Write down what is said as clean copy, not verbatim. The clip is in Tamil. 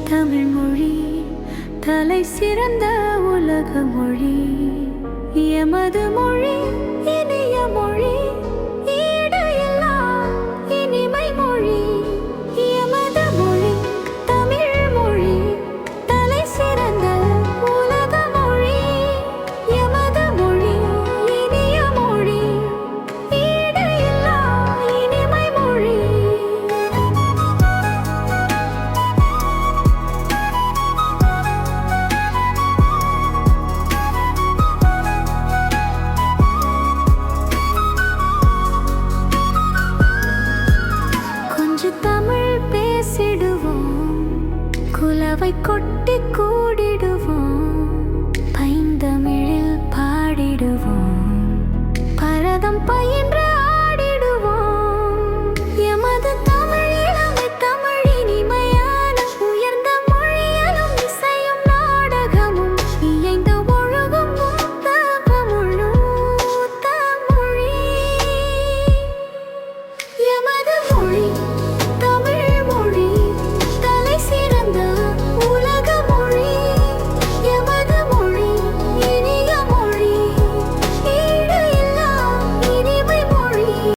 தமிழ் மொழி தலை சிறந்த உலக மொழி. எமது மொழி இனிய மொழி, ஈடு இல்லா இனிமை மொழி. எமது மொழி தமிழ் மொழி தலை சிறந்த உலக மொழி. எமது மொழி இனிய மொழி, ஈடு இல்லா இனிமை மொழி. தமிழ் பேசிடுவோம், குலவை கொட்டி கூடிடுவோம், பைந்தமிழில் பாடிடுவோம், பரதம் பயிர்